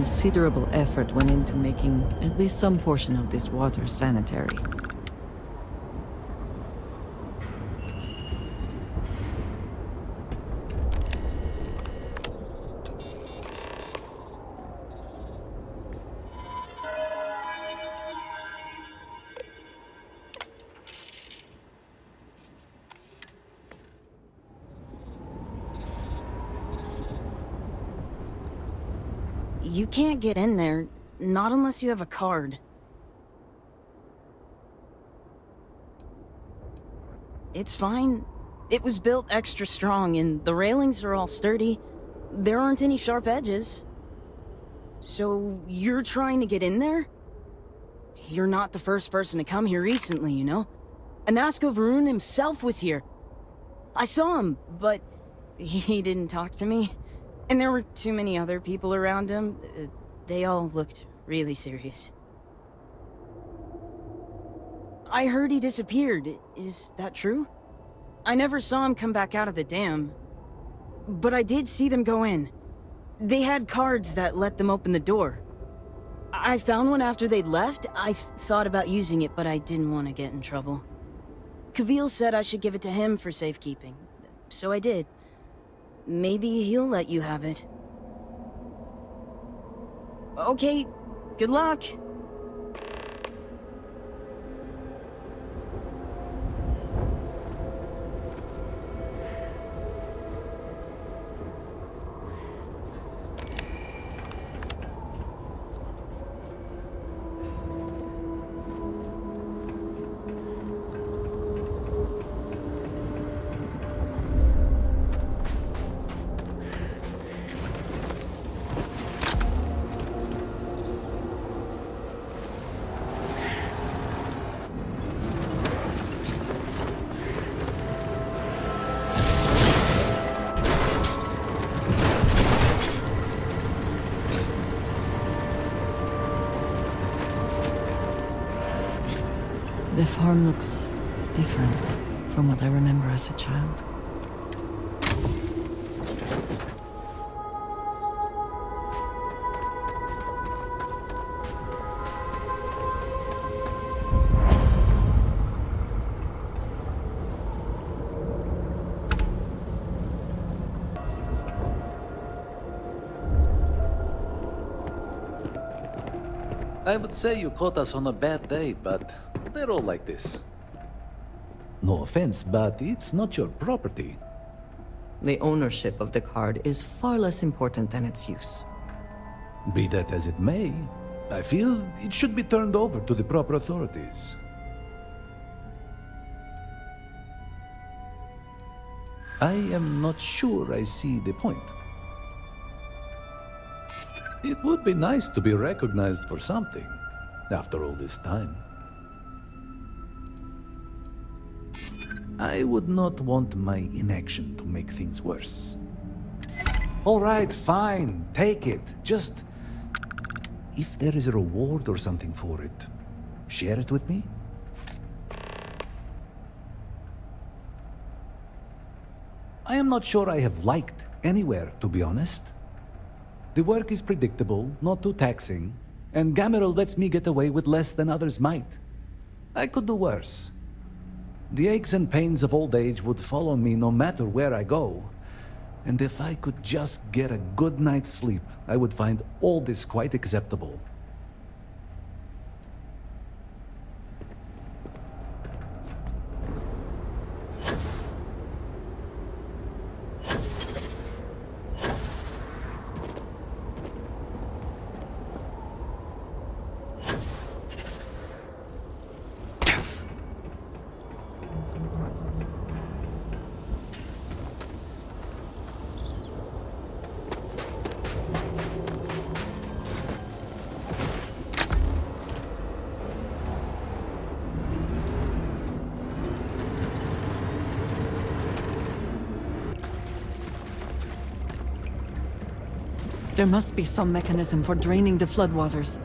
considerable effort went into making at least some portion of this water sanitary. You can't get in there, not unless you have a card. It's fine. It was built extra strong, and the railings are all sturdy. There aren't any sharp edges. So, you're trying to get in there? You're not the first person to come here recently, you know? Anasko Varun himself was here. I saw him, but he didn't talk to me. And there were too many other people around him. They all looked really serious. I heard he disappeared. Is that true? I never saw him come back out of the dam. But I did see them go in. They had cards that let them open the door. I found one after they'd left. I thought about using it, but I didn't want to get in trouble. Kavil said I should give it to him for safekeeping. So I did. Maybe he'll let you have it. Okay, good luck. The farm looks different from what I remember as a child. I would say you caught us on a bad day, but they're all like this. No offense, but it's not your property. The ownership of the card is far less important than its use. Be that as it may, I feel it should be turned over to the proper authorities. I am not sure I see the point. It would be nice to be recognized for something, after all this time. I would not want my inaction to make things worse. All right, fine, take it. Just, if there is a reward or something for it, share it with me? I am not sure I have liked anywhere, to be honest. The work is predictable, not too taxing, and Gamerel lets me get away with less than others might. I could do worse. The aches and pains of old age would follow me no matter where I go. And if I could just get a good night's sleep, I would find all this quite acceptable. There must be some mechanism for draining the floodwaters.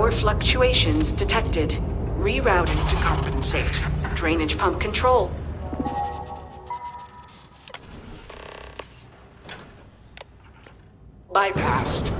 Power fluctuations detected. Rerouting to compensate. Drainage pump control. Bypassed.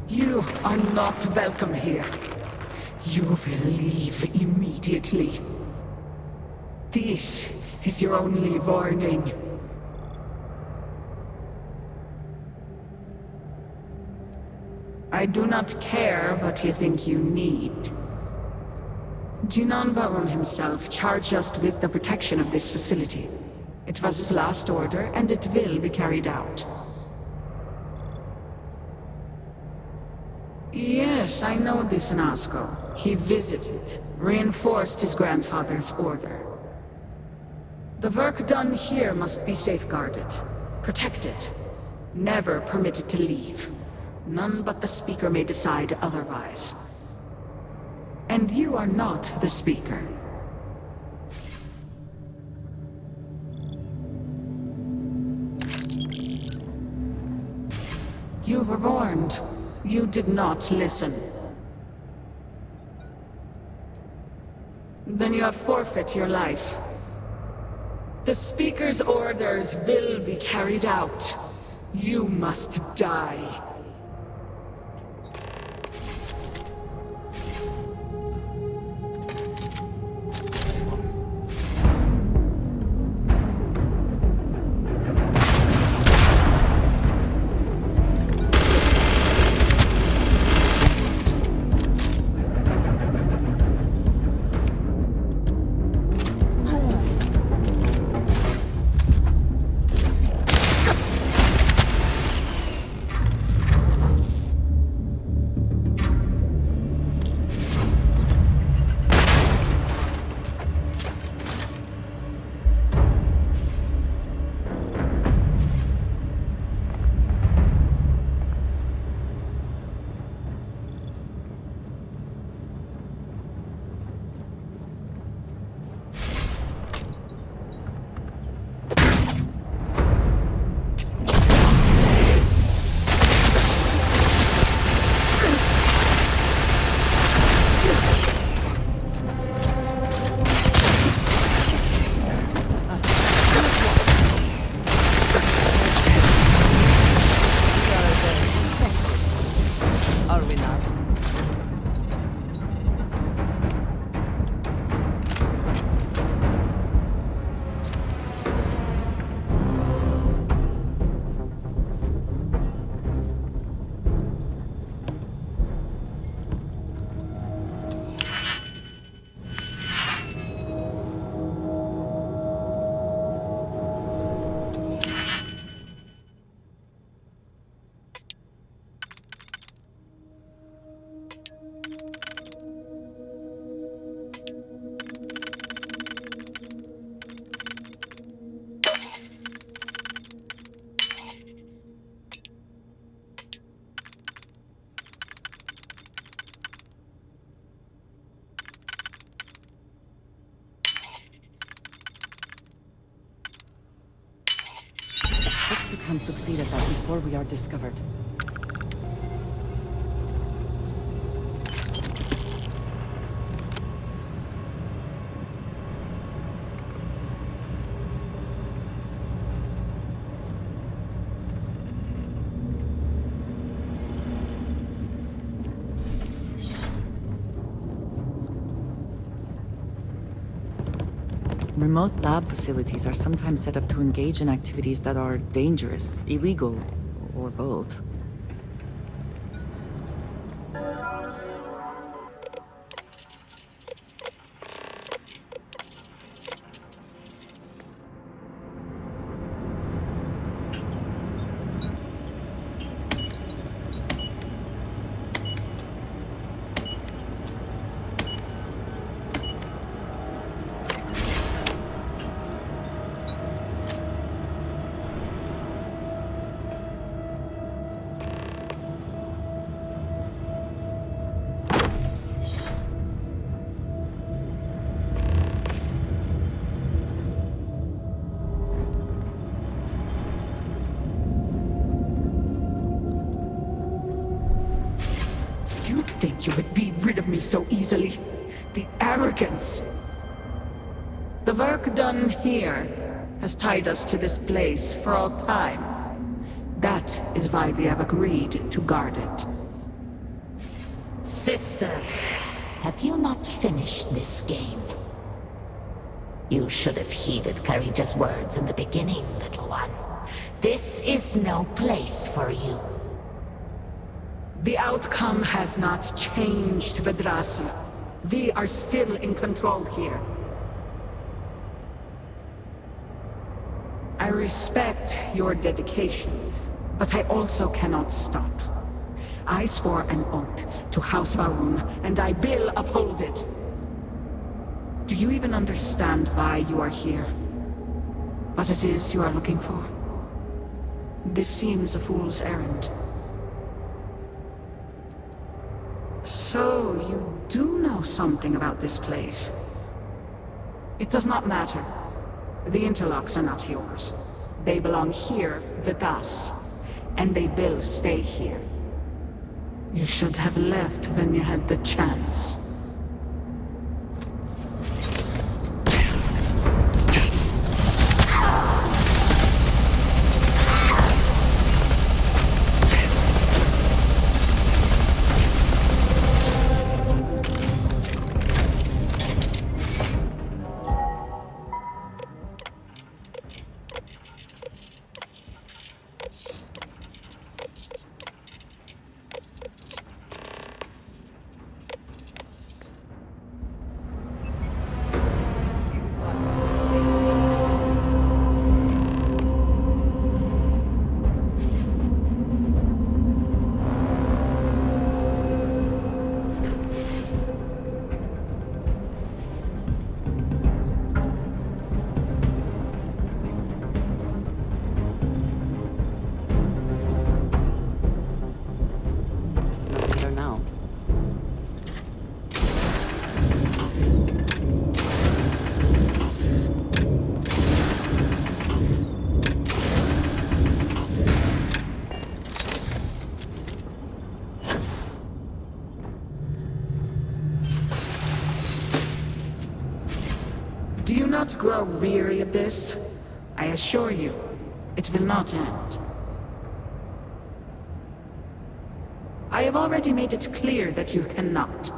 You are not welcome here. You will leave immediately. This is your only warning. I do not care what you think you need. Jinan Baron himself charged us with the protection of this facility. It was his last order, and it will be carried out. Yes, I know this Nazco. He visited, reinforced his grandfather's order. The work done here must be safeguarded, protected, never permitted to leave. None but the Speaker may decide otherwise. And you are not the Speaker. You were warned. You did not listen. Then you have forfeit your life. The Speaker's orders will be carried out. You must die. We can succeed at that before we are discovered. Remote lab facilities are sometimes set up to engage in activities that are dangerous, illegal, or both. You'd think you would be rid of me so easily. The arrogance! The work done here has tied us to this place for all time. That is why we have agreed to guard it. Sister, have you not finished this game? You should have heeded Courageous words in the beginning, little one. This is no place for you. The outcome has not changed, Vedrasa. We are still in control here. I respect your dedication, but I also cannot stop. I swore an oath to House Varun, and I will uphold it. Do you even understand why you are here? What it is you are looking for? This seems a fool's errand. So, you do know something about this place. It does not matter. The interlocks are not yours. They belong here with us, and they will stay here. You should have left when you had the chance. Do you not grow weary of this? I assure you, it will not end. I have already made it clear that you cannot.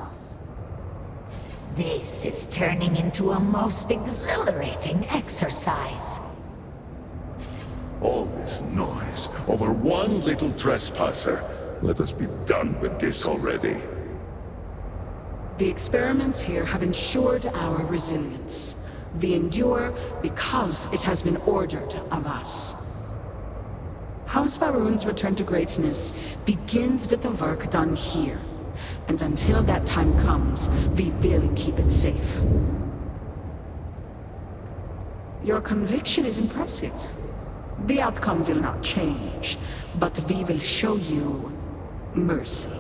This is turning into a most exhilarating exercise. All this noise over one little trespasser. Let us be done with this already. The experiments here have ensured our resilience. We endure because it has been ordered of us. House Varun's return to greatness begins with the work done here. And until that time comes, we will keep it safe. Your conviction is impressive. The outcome will not change, but we will show you mercy.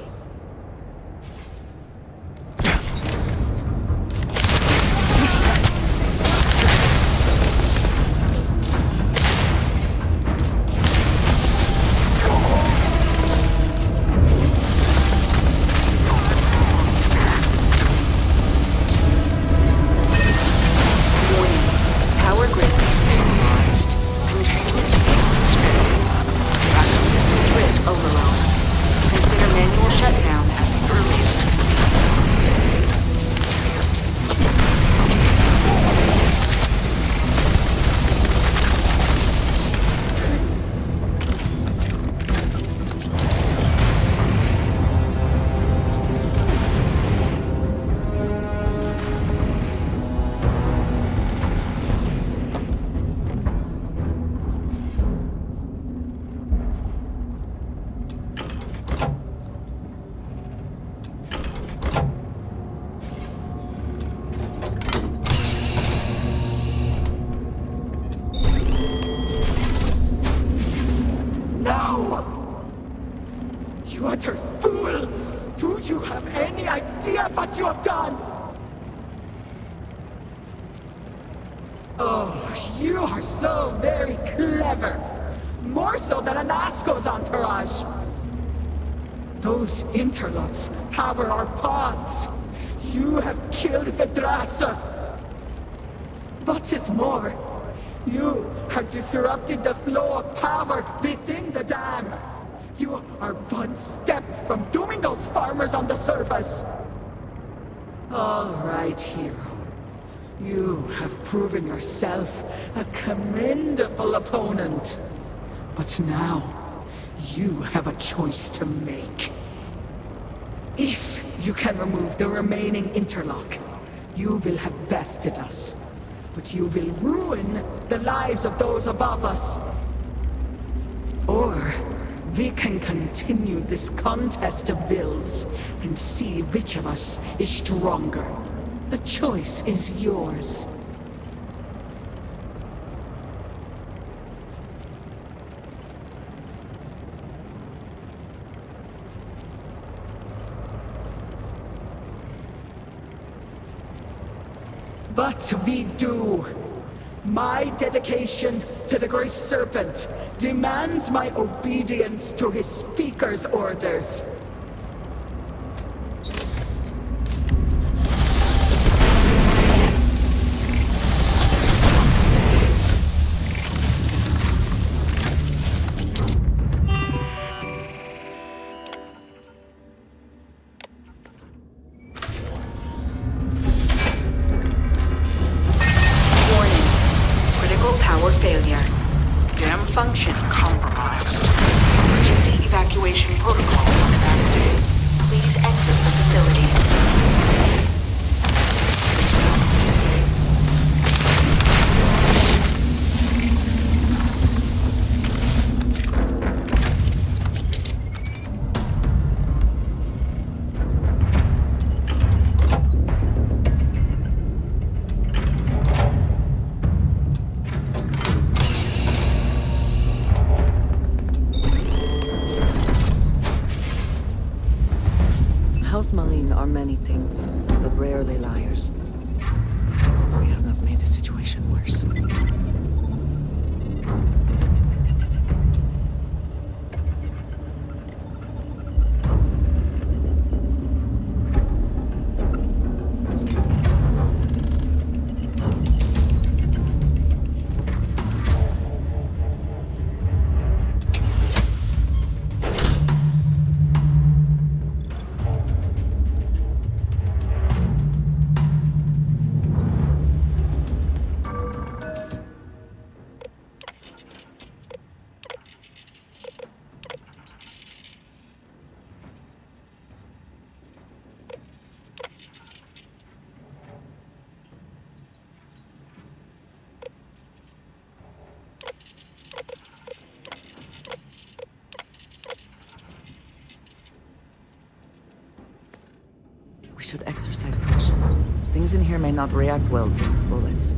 Overload. Consider manual you have done! Oh, you are so very clever. More so than Anasco's entourage. Those interlocks power our pods. You have killed Vedrasa. What is more, you have disrupted the flow of power within the dam. You are one step from dooming those farmers on the surface. All right, hero. You have proven yourself a commendable opponent. But now, you have a choice to make. If you can remove the remaining interlock, you will have bested us. But you will ruin the lives of those above us. Or we can continue this contest of wills and see which of us is stronger. The choice is yours. But we do. My dedication to the Great Serpent demands my obedience to his speaker's orders. Function compromised. Emergency evacuation protocols enacted. Please exit the facility. House Malin are many things, but rarely liars. I hope we have not made the situation worse. We should exercise caution. Things in here may not react well to bullets.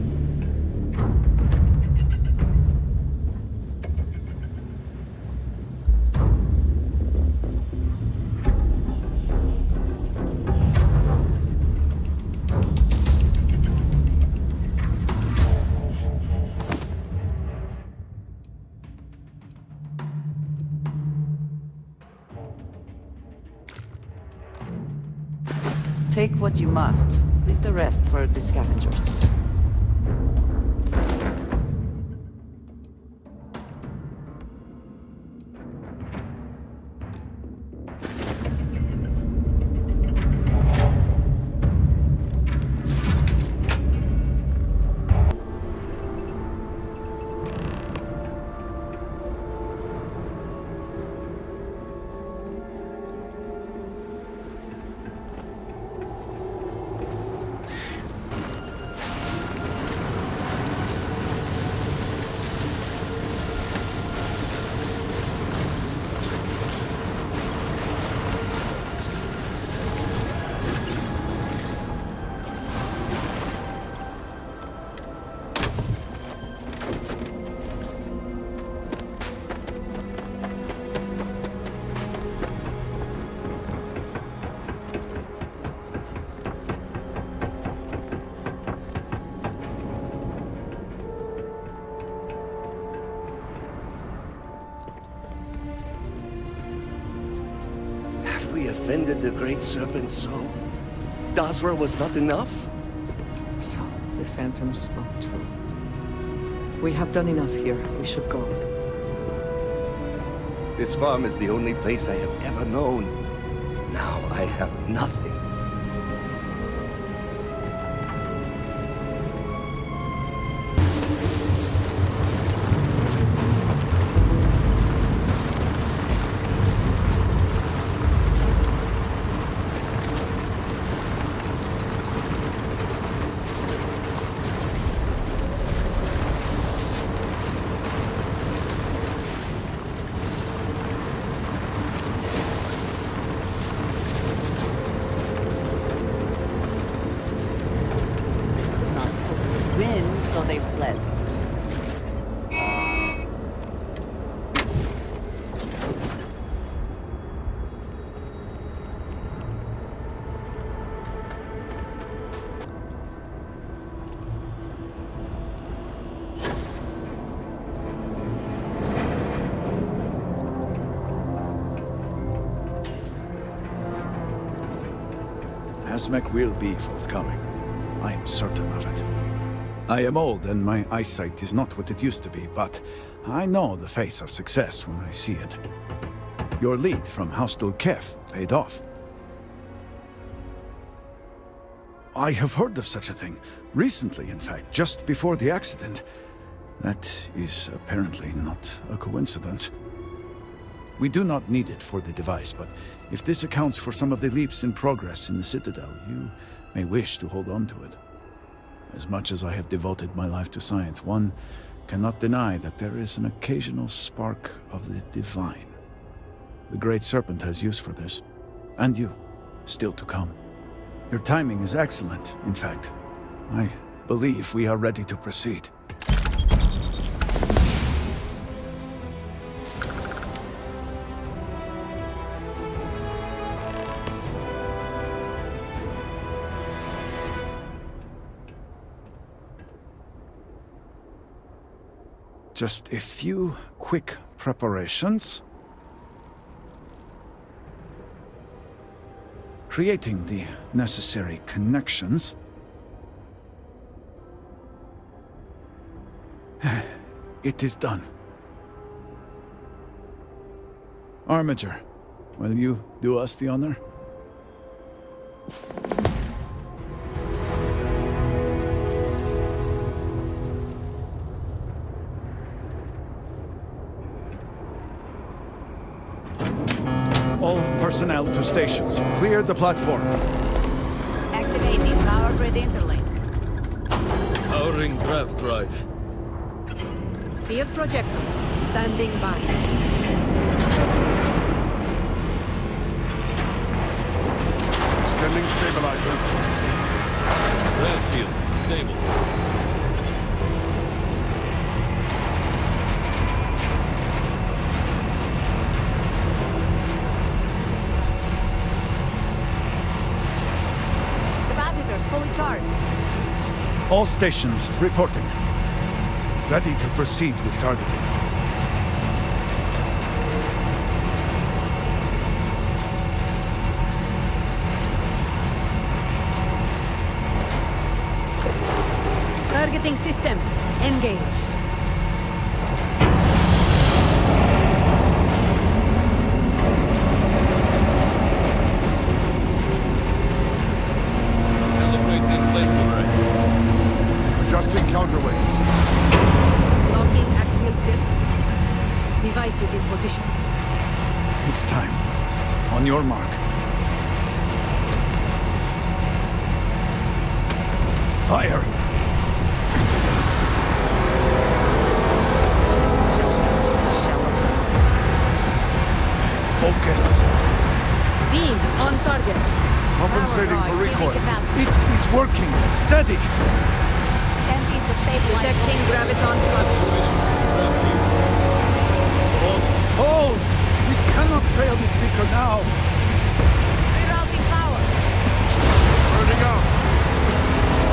Take what you must. Leave the rest for the scavengers. defended the Great Serpent so? Dazra was not enough? So, the Phantom spoke true. We have done enough here. We should go. This farm is the only place I have ever known. Now I have nothing. So they fled. Asmec will be forthcoming. I am certain of it. I am old and my eyesight is not what it used to be, but I know the face of success when I see it. Your lead from Haustul Kef paid off. I have heard of such a thing. Recently, in fact, just before the accident. That is apparently not a coincidence. We do not need it for the device, but if this accounts for some of the leaps in progress in the Citadel, you may wish to hold on to it. As much as I have devoted my life to science, one cannot deny that there is an occasional spark of the divine. The Great Serpent has use for this. And you, still to come. Your timing is excellent, in fact. I believe we are ready to proceed. Just a few quick preparations. Creating the necessary connections. It is done. Armiger, will you do us the honor? Personnel to stations. Clear the platform. Activating power grid interlink. Powering grav drive. Field projector. Standing by. Extending stabilizers. Grav field. Stable. Fully charged. All stations reporting. Ready to proceed with targeting. Targeting system engaged. Adjusting counterweights. Locking axial tilt. Device is in position. It's time. On your mark. Fire! Focus. Beam on target. Compensating for recoil. It is working. Steady. Detecting graviton flux. Hold. Hold! We cannot fail the speaker now. Rerouting power. Burning out.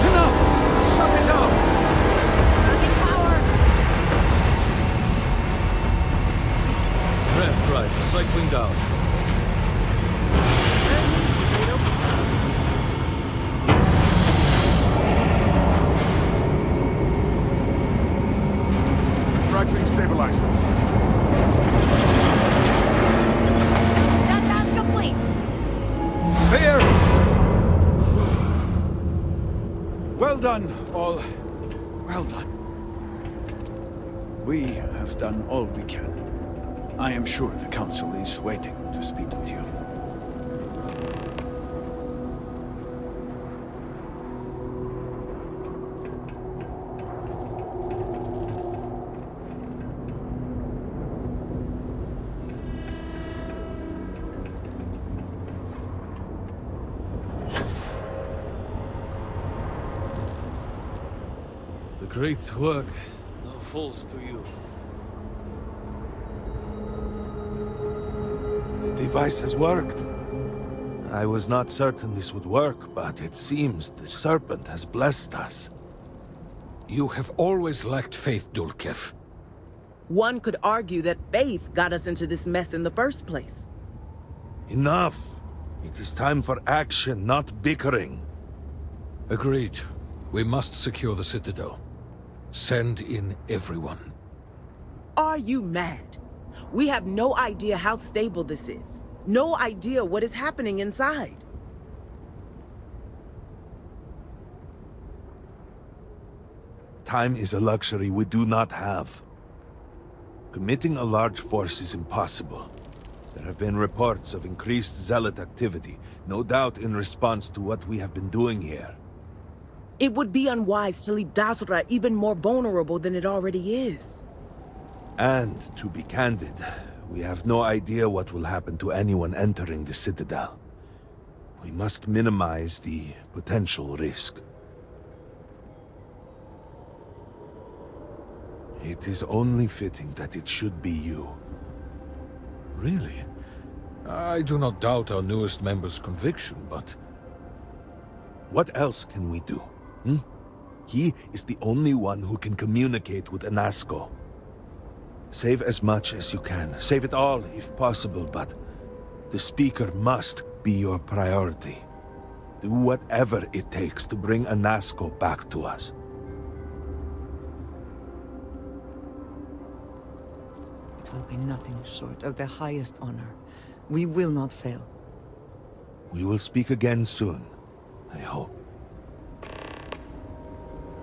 Enough! Shut it down! Running power. Grav drive cycling down. done, all. Well done. We have done all we can. I am sure the Council is waiting to speak with you. Great work. Now falls to you. The device has worked. I was not certain this would work, but it seems the Serpent has blessed us. You have always lacked faith, Dulkev. One could argue that faith got us into this mess in the first place. Enough! It is time for action, not bickering. Agreed. We must secure the Citadel. Send in everyone. Are you mad? We have no idea how stable this is. No idea what is happening inside. Time is a luxury we do not have. Committing a large force is impossible. There have been reports of increased zealot activity, no doubt in response to what we have been doing here. It would be unwise to leave Dazra even more vulnerable than it already is. And, to be candid, we have no idea what will happen to anyone entering the Citadel. We must minimize the potential risk. It is only fitting that it should be you. Really? I do not doubt our newest member's conviction, but... What else can we do? He is the only one who can communicate with Anasco. Save as much as you can. Save it all, if possible, but the Speaker must be your priority. Do whatever it takes to bring Anasco back to us. It will be nothing short of the highest honor. We will not fail. We will speak again soon, I hope.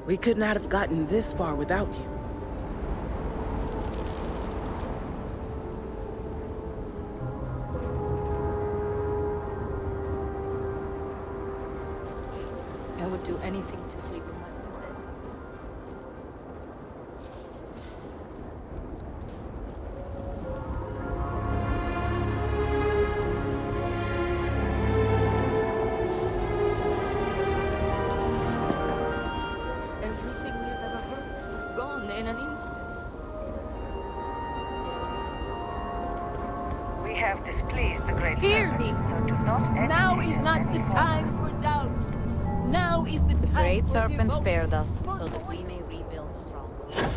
We could not have gotten this far without you. I would do anything to sleep in my bed. Everything we have ever heard, gone in an instant. We have displeased the great Hear serpent, me. so do not Now agitate is in not any the form. time for doubt. Now is the time Great for Serpent devotion. spared us so that we may rebuild stronger.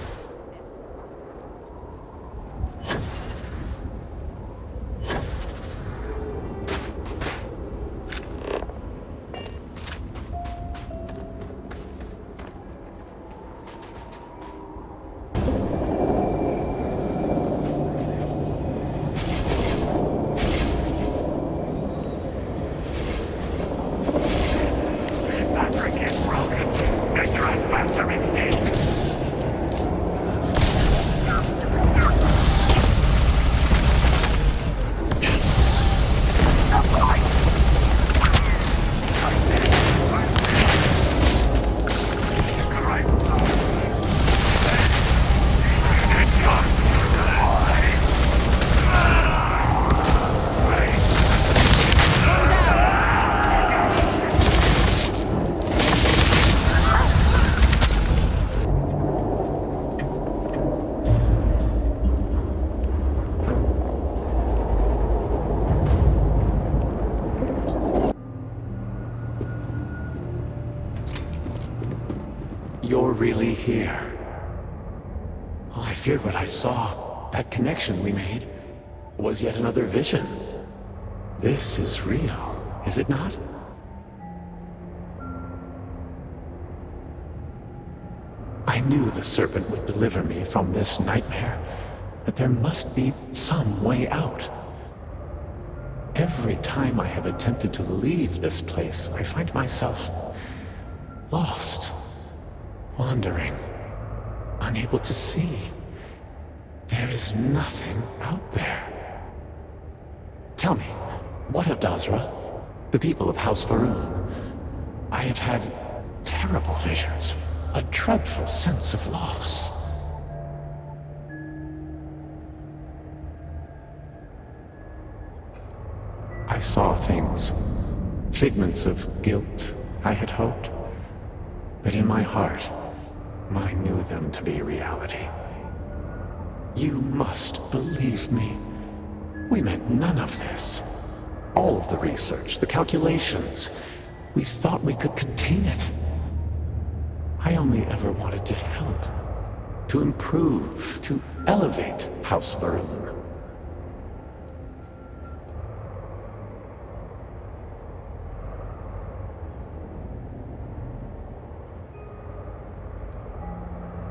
You're really here. Oh, I feared what I saw. That connection we made was yet another vision. This is real, is it not? I knew the Serpent would deliver me from this nightmare, but there must be some way out. Every time I have attempted to leave this place, I find myself lost. wandering, unable to see. There is nothing out there. Tell me, what of Dazra? The people of House Faroon? I have had terrible visions, a dreadful sense of loss. I saw things, figments of guilt, I had hoped. But in my heart, I knew them to be reality. You must believe me. We meant none of this. All of the research, the calculations, we thought we could contain it. I only ever wanted to help, to improve, to elevate House Faroon.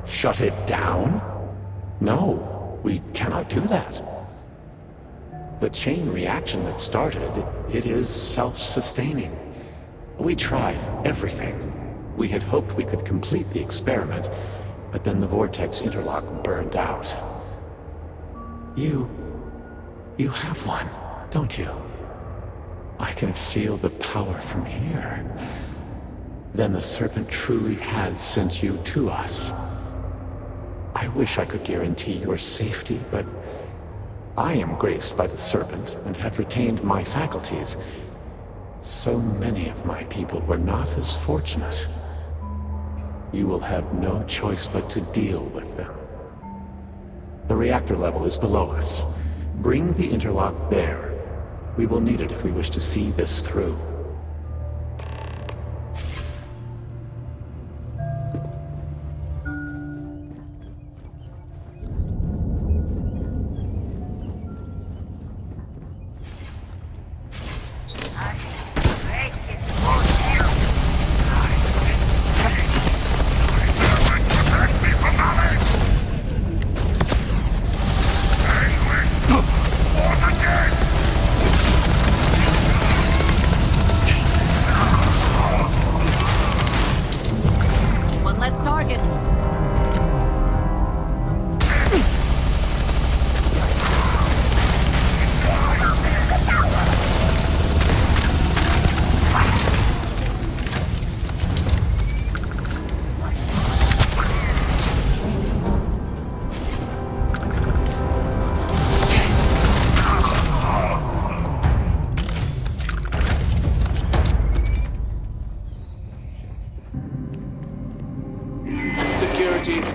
Shut it down? No, we cannot do that. The chain reaction that started, it is self-sustaining. We tried everything. We had hoped we could complete the experiment, but then the vortex interlock burned out. You have one, don't you? I can feel the power from here. Then the Serpent truly has sent you to us. I wish I could guarantee your safety, but I am graced by the Serpent and have retained my faculties. So many of my people were not as fortunate. You will have no choice but to deal with them. The reactor level is below us. Bring the interlock there. We will need it if we wish to see this through.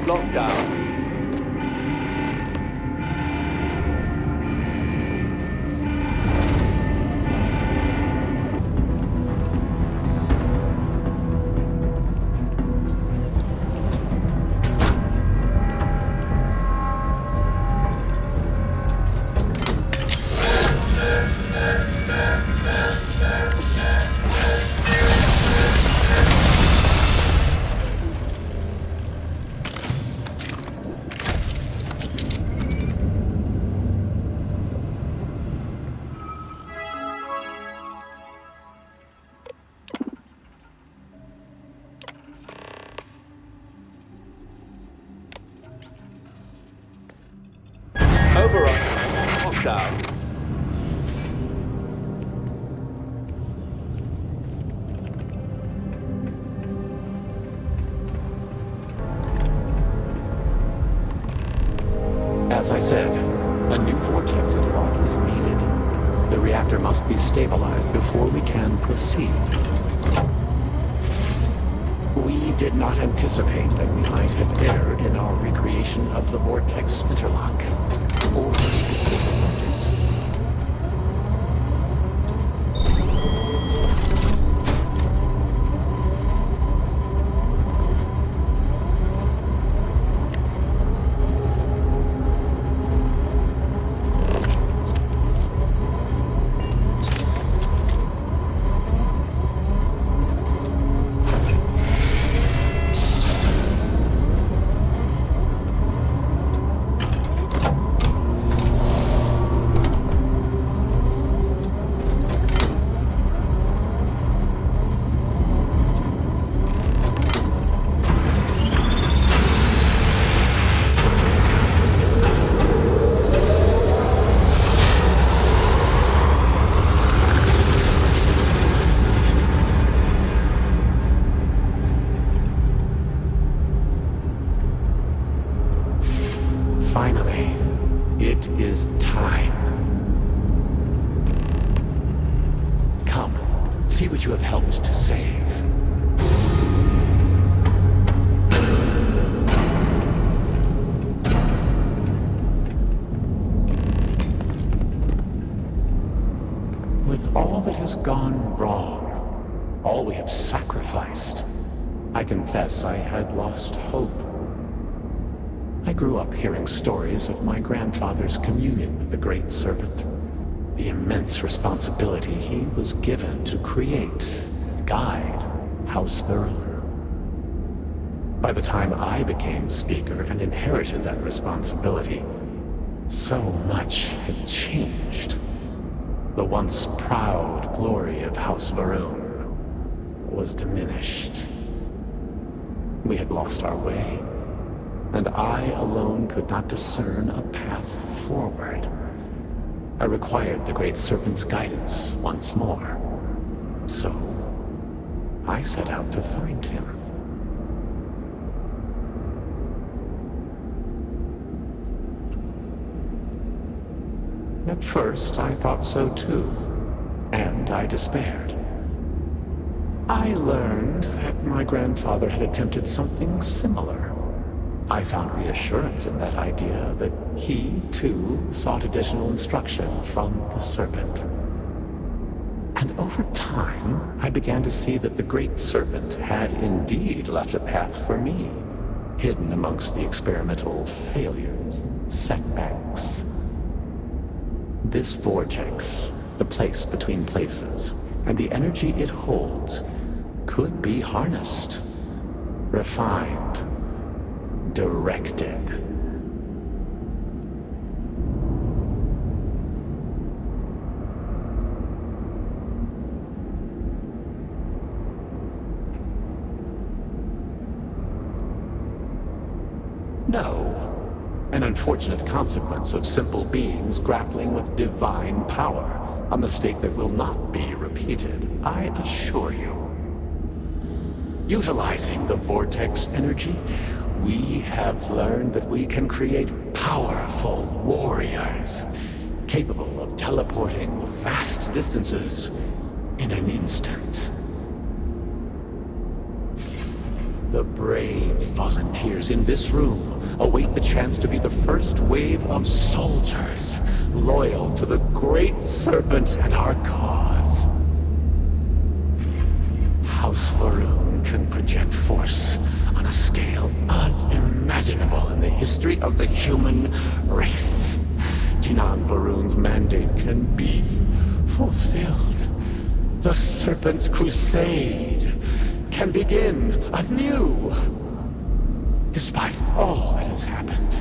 Lockdown. Overrun. Lockdown. As I said, a new vortex interlock is needed. The reactor must be stabilized before we can proceed. We did not anticipate that we might have erred in our recreation of the vortex interlock. Or overlooked it. Finally, it is time. Come, see what you have helped to save. With all that has gone wrong, all we have sacrificed, I confess I had lost hope. I grew up hearing stories of my grandfather's communion with the Great Serpent, the immense responsibility he was given to create and guide House Varun. By the time I became Speaker and inherited that responsibility, so much had changed. The once proud glory of House Varun was diminished. We had lost our way, and I alone could not discern a path forward. I required the Great Serpent's guidance once more. So, I set out to find him. At first, I thought so too, and I despaired. I learned that my grandfather had attempted something similar. I found reassurance in that idea that he, too, sought additional instruction from the Serpent. And over time, I began to see that the Great Serpent had indeed left a path for me, hidden amongst the experimental failures and setbacks. This vortex, the place between places, and the energy it holds, could be harnessed, refined, directed. No. An unfortunate consequence of simple beings grappling with divine power. A mistake that will not be repeated, I assure you. Utilizing the vortex energy, we have learned that we can create powerful warriors, capable of teleporting vast distances in an instant. The brave volunteers in this room await the chance to be the first wave of soldiers loyal to the Great Serpent and our cause. House Varun can project force on a scale unimaginable in the history of the human race. Jinan Varun's mandate can be fulfilled. The Serpent's crusade can begin anew. Despite all that has happened,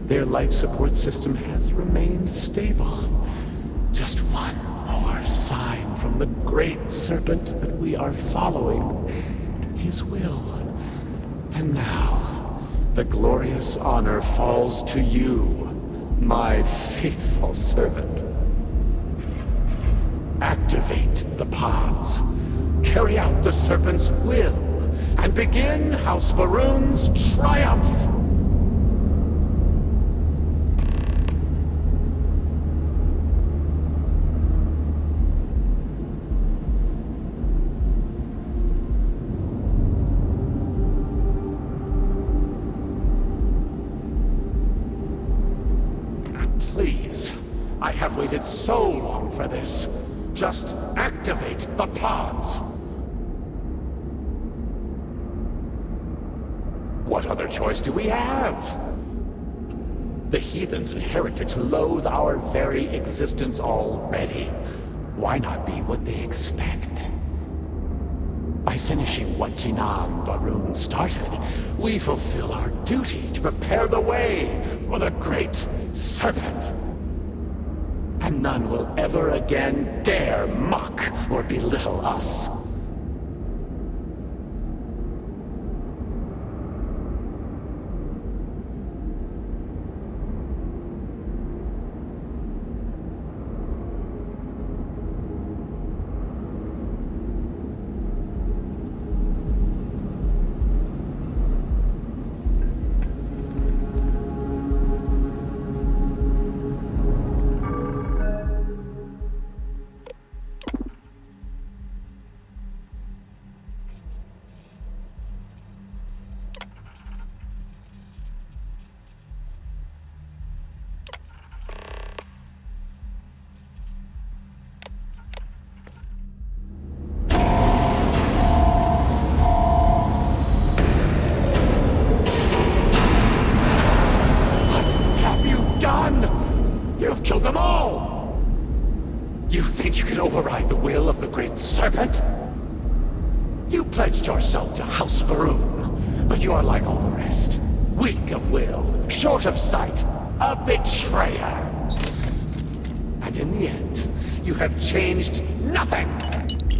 their life support system has remained stable. Just one more sign from the Great Serpent that we are following his will. And now, the glorious honor falls to you, my faithful servant. Activate the pods. Carry out the Serpent's will, and begin House Varun's triumph! Please, I have waited so long for this. Just activate the pods! What other choice do we have? The heathens and heretics loathe our very existence already. Why not be what they expect? By finishing what Jinan Varun started, we fulfill our duty to prepare the way for the Great Serpent. And none will ever again dare mock or belittle us. serpent? You pledged yourself to House Baroon, but you are like all the rest. Weak of will, short of sight, a betrayer. And in the end, you have changed nothing.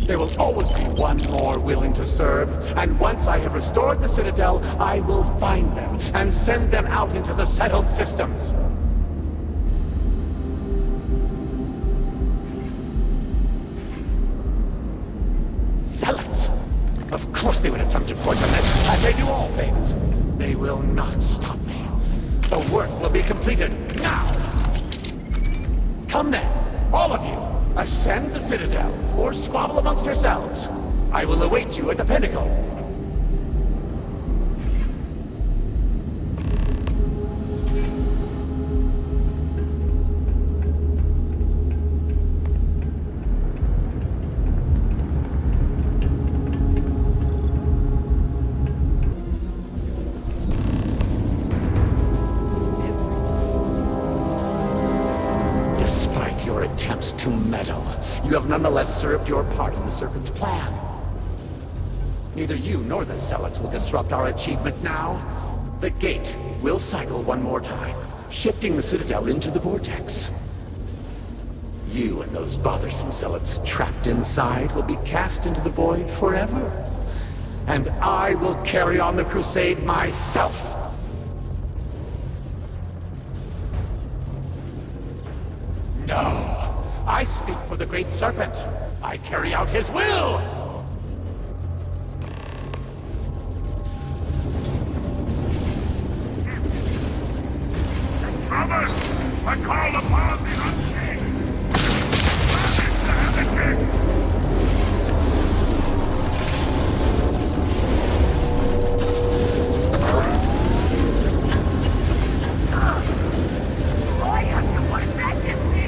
There will always be one more willing to serve, and once I have restored the Citadel, I will find them and send them out into the settled systems. Zealots! Of course they would attempt to poison this, as they do all things. They will not stop me. The work will be completed now! Come then, all of you! Ascend the Citadel, or squabble amongst yourselves. I will await you at the pinnacle. Attempts to meddle, you have nonetheless served your part in the Serpent's plan. Neither you nor the Zealots will disrupt our achievement now. The gate will cycle one more time, shifting the Citadel into the vortex. You and those bothersome Zealots trapped inside will be cast into the void forever. And I will carry on the crusade myself. No. I speak for the Great Serpent. I carry out his will! Brothers, I call upon the unseen! The heretic! Why have you abandoned me?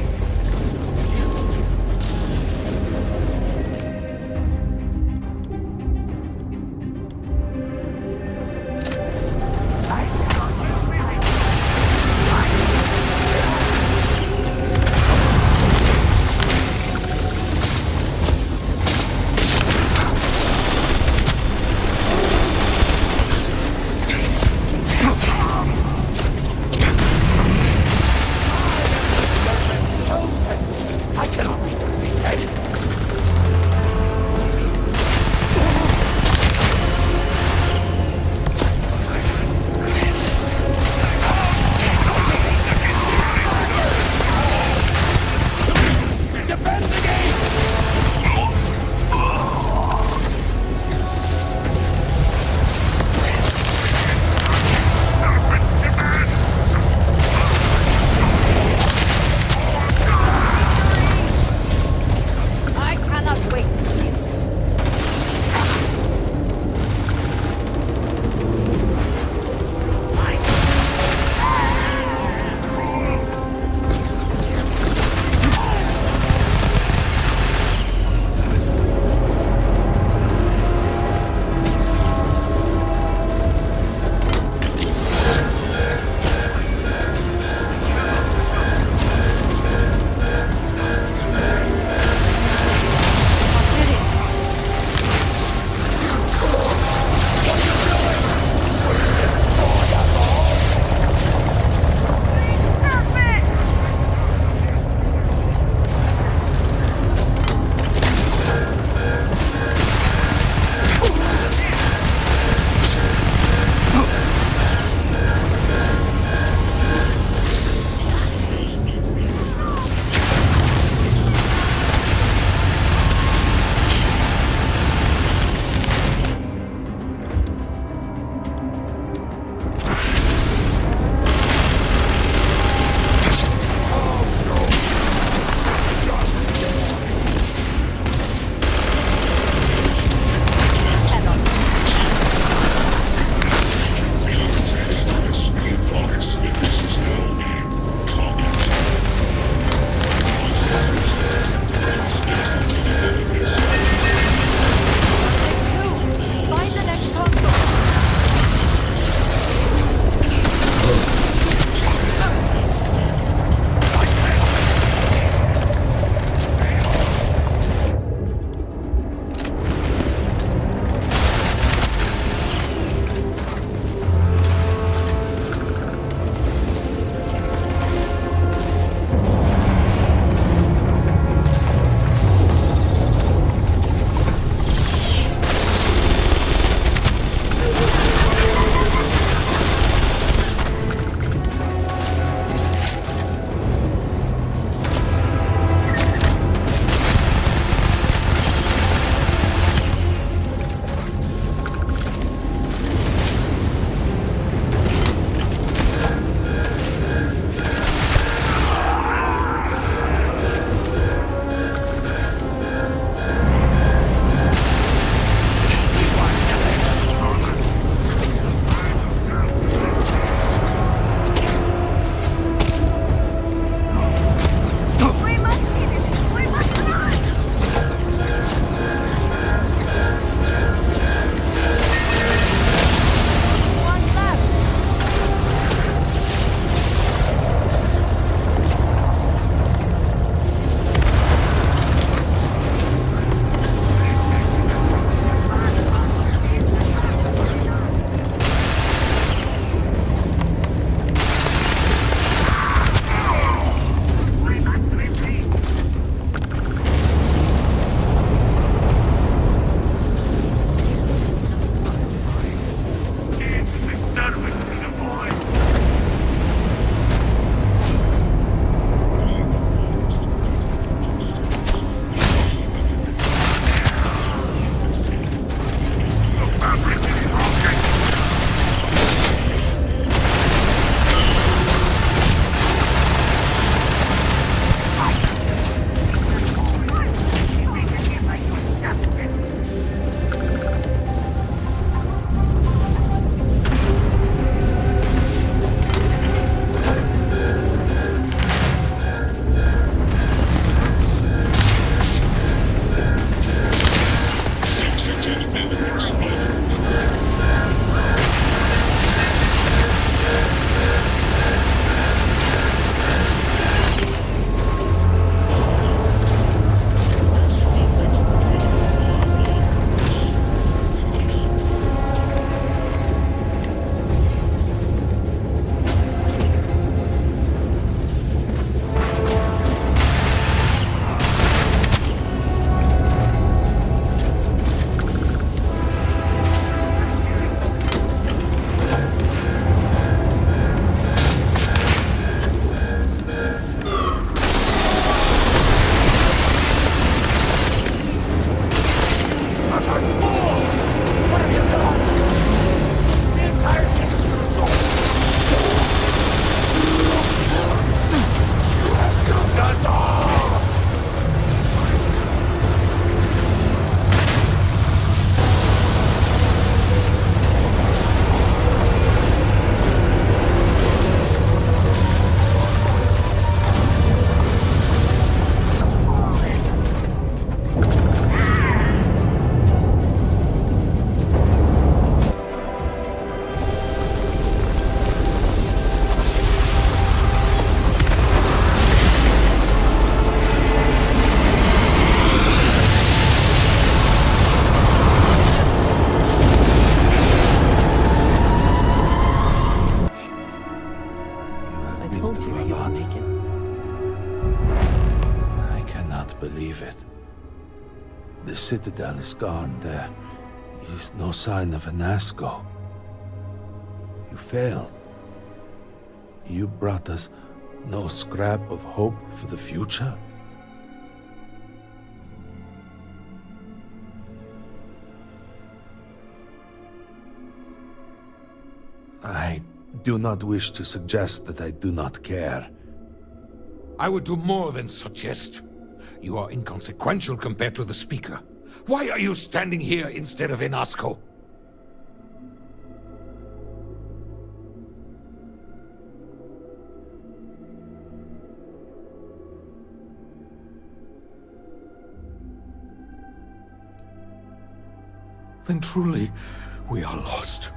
believe it. The Citadel is gone. There is no sign of Anasco. You failed. You brought us no scrap of hope for the future? I do not wish to suggest that I do not care. I would do more than suggest. You are inconsequential compared to the Speaker. Why are you standing here instead of in Asco? Then truly, we are lost.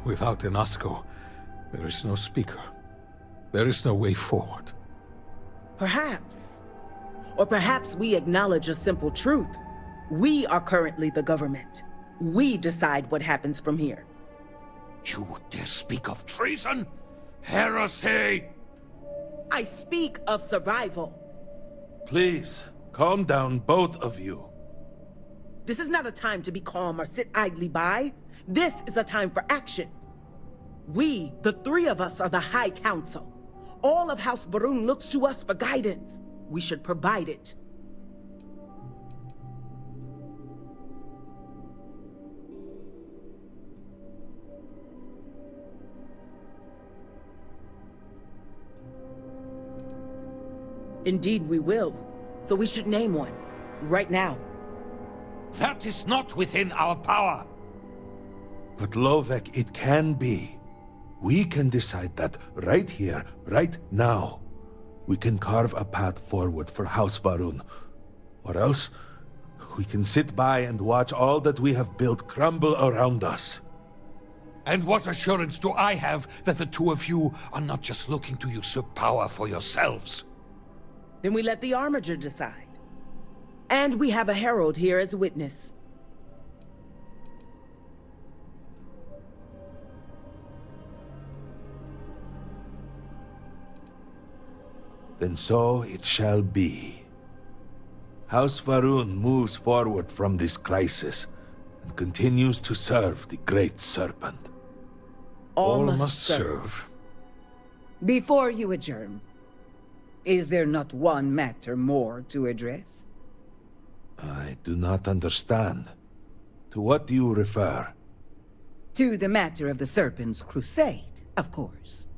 Without Enasco, there is no Speaker. There is no way forward. Perhaps. Or perhaps we acknowledge a simple truth. We are currently the government. We decide what happens from here. You would dare speak of treason? Heresy! I speak of survival. Please, calm down, both of you. This is not a time to be calm or sit idly by. This is a time for action. We, the three of us, are the High Council. All of House Varun looks to us for guidance. We should provide it. Indeed we will. So we should name one. Right now. That is not within our power. But Lovek, it can be. We can decide that right here, right now. We can carve a path forward for House Varun. Or else, we can sit by and watch all that we have built crumble around us. And what assurance do I have that the two of you are not just looking to usurp power for yourselves? Then we let the Armiger decide. And we have a herald here as a witness. Then so it shall be. House Varun moves forward from this crisis and continues to serve the Great Serpent. All must serve. Before you adjourn, is there not one matter more to address? I do not understand. To what do you refer? To the matter of the Serpent's crusade, of course.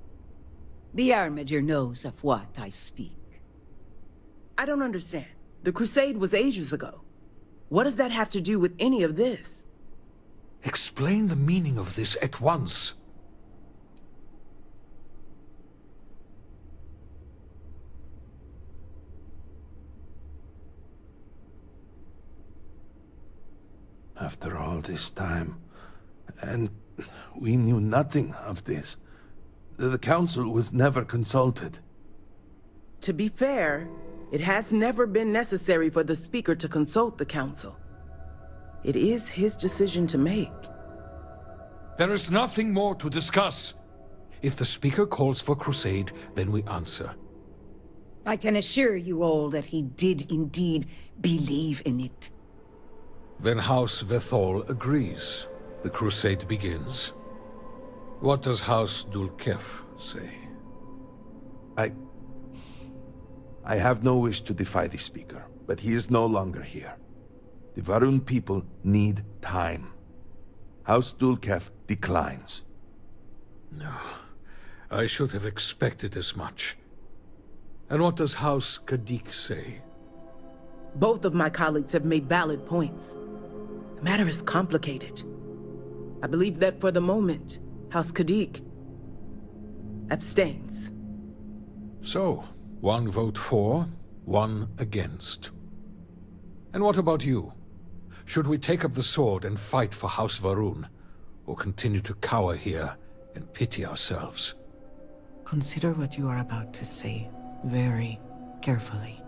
The Armiger knows of what I speak. I don't understand. The crusade was ages ago. What does that have to do with any of this? Explain the meaning of this at once. After all this time, and we knew nothing of this. The Council was never consulted. To be fair, it has never been necessary for the Speaker to consult the Council. It is his decision to make. There is nothing more to discuss. If the Speaker calls for crusade, then we answer. I can assure you all that he did indeed believe in it. Then House Vethol agrees. The crusade begins. What does House Dulkef say? I have no wish to defy the Speaker, but he is no longer here. The Varun people need time. House Dulkef declines. No, I should have expected as much. And what does House Kadik say? Both of my colleagues have made valid points. The matter is complicated. I believe that for the moment, House Kadik abstains. So, one vote for, one against. And what about you? Should we take up the sword and fight for House Varun, or continue to cower here and pity ourselves? Consider what you are about to say very carefully.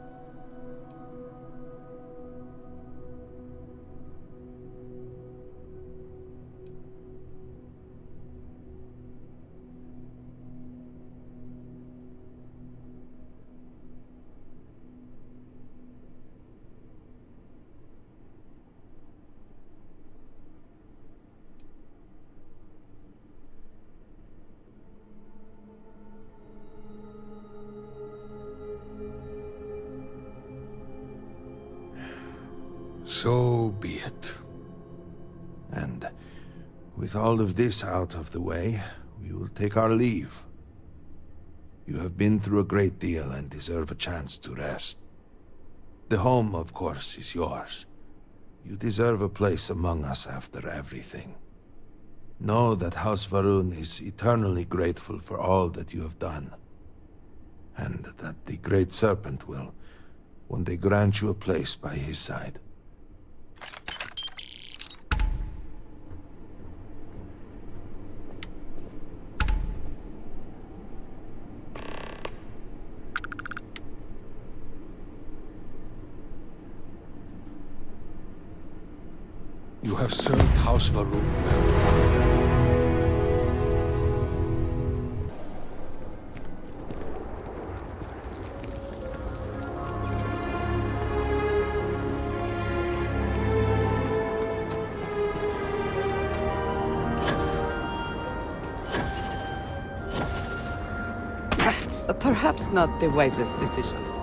So be it. And with all of this out of the way, we will take our leave. You have been through a great deal and deserve a chance to rest. The home, of course, is yours. You deserve a place among us after everything. Know that House Va'ruun is eternally grateful for all that you have done, and that the Great Serpent will one day grant you a place by his side. You have served House Va'ruun well. Perhaps not the wisest decision.